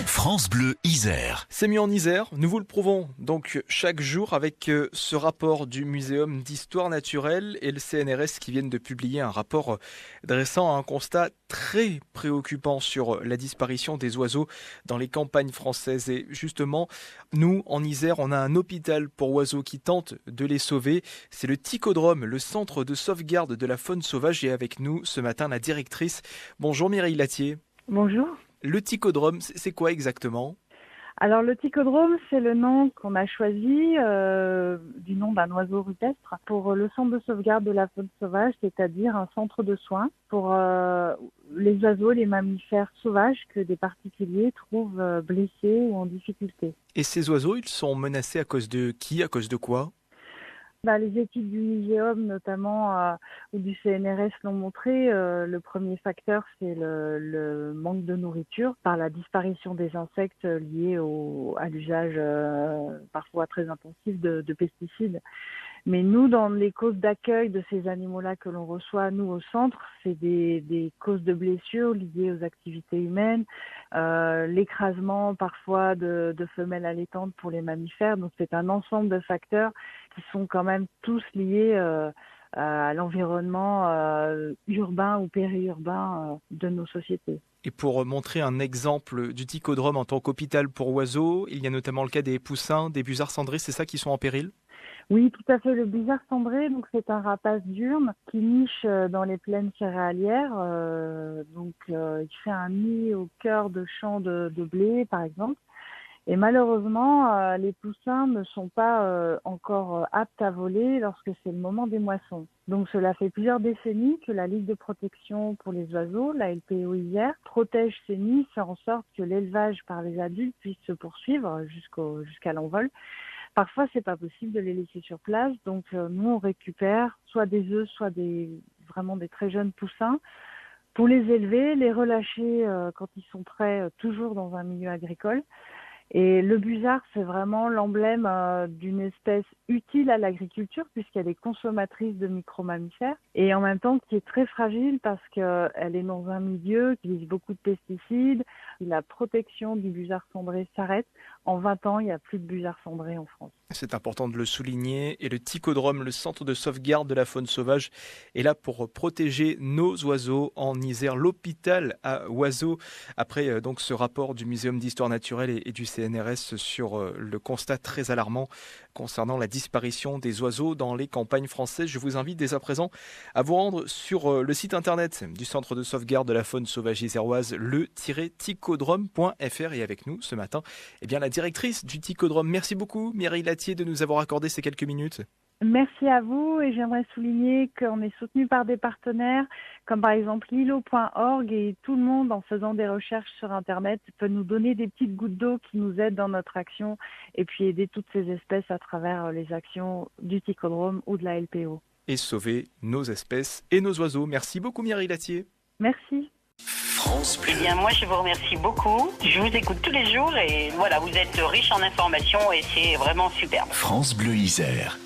France Bleu Isère. C'est mieux en Isère, nous vous le prouvons donc chaque jour avec ce rapport du Muséum d'Histoire Naturelle et le CNRS qui viennent de publier un rapport dressant un constat très préoccupant sur la disparition des oiseaux dans les campagnes françaises. Et justement, nous, en Isère, on a un hôpital pour oiseaux qui tente de les sauver. C'est le Ticodrome, le centre de sauvegarde de la faune sauvage. Et avec nous ce matin, la directrice. Bonjour Mireille Lattier. Bonjour. Le Ticodrome, c'est quoi exactement ? Alors le Ticodrome, c'est le nom qu'on a choisi du nom d'un oiseau rupestre pour le centre de sauvegarde de la faune sauvage, c'est-à-dire un centre de soins pour les oiseaux, les mammifères sauvages que des particuliers trouvent blessés ou en difficulté. Et ces oiseaux, ils sont menacés à cause de qui ? À cause de quoi ? Les études du muséum notamment ou du CNRS l'ont montré, le premier facteur c'est le manque de nourriture par la disparition des insectes liés à l'usage parfois très intensif de pesticides. Mais nous, dans les causes d'accueil de ces animaux-là que l'on reçoit, nous, au centre, c'est des causes de blessures liées aux activités humaines, l'écrasement parfois de femelles allaitantes pour les mammifères. Donc, c'est un ensemble de facteurs qui sont quand même tous liés à l'environnement urbain ou périurbain de nos sociétés. Et pour montrer un exemple du Ticodrome en tant qu'hôpital pour oiseaux, il y a notamment le cas des poussins, des busards cendrés, c'est ça qui sont en péril ? Oui, tout à fait. Le busard cendré, donc c'est un rapace diurne qui niche dans les plaines céréalières. Il fait un nid au cœur de champs de blé, par exemple. Et malheureusement, les poussins ne sont pas encore aptes à voler lorsque c'est le moment des moissons. Donc cela fait plusieurs décennies que la Ligue de protection pour les oiseaux, la LPO Isère, protège ces nids, fait en sorte que l'élevage par les adultes puisse se poursuivre jusqu'à l'envol. Parfois, c'est pas possible de les laisser sur place, donc nous on récupère soit des œufs, soit vraiment des très jeunes poussins pour les élever, les relâcher quand ils sont prêts, toujours dans un milieu agricole. Et le busard, c'est vraiment l'emblème d'une espèce utile à l'agriculture puisqu'elle est consommatrice de micro-mammifères et en même temps qui est très fragile parce qu'elle est dans un milieu qui utilise beaucoup de pesticides. La protection du busard cendré s'arrête. En 20 ans, il n'y a plus de busard cendré en France. C'est important de le souligner. Et le Ticodrome, le centre de sauvegarde de la faune sauvage, est là pour protéger nos oiseaux en Isère. L'hôpital à oiseaux, après donc ce rapport du Muséum d'Histoire Naturelle et du CNRS sur le constat très alarmant concernant la disparition des oiseaux dans les campagnes françaises. Je vous invite dès à présent à vous rendre sur le site internet du centre de sauvegarde de la faune sauvage iséroise, le-ticodrome.fr. Et avec nous ce matin, la directrice du Ticodrome. Merci beaucoup Mireille Lattier de nous avoir accordé ces quelques minutes. Merci à vous et j'aimerais souligner qu'on est soutenu par des partenaires comme par exemple lilo.org et tout le monde en faisant des recherches sur internet peut nous donner des petites gouttes d'eau qui nous aident dans notre action et puis aider toutes ces espèces à travers les actions du Ticodrome ou de la LPO. Et sauver nos espèces et nos oiseaux. Merci beaucoup Mireille Lattier. Merci. France Bleu. Moi je vous remercie beaucoup. Je vous écoute tous les jours et voilà, vous êtes riche en informations et c'est vraiment superbe. France Bleu Isère.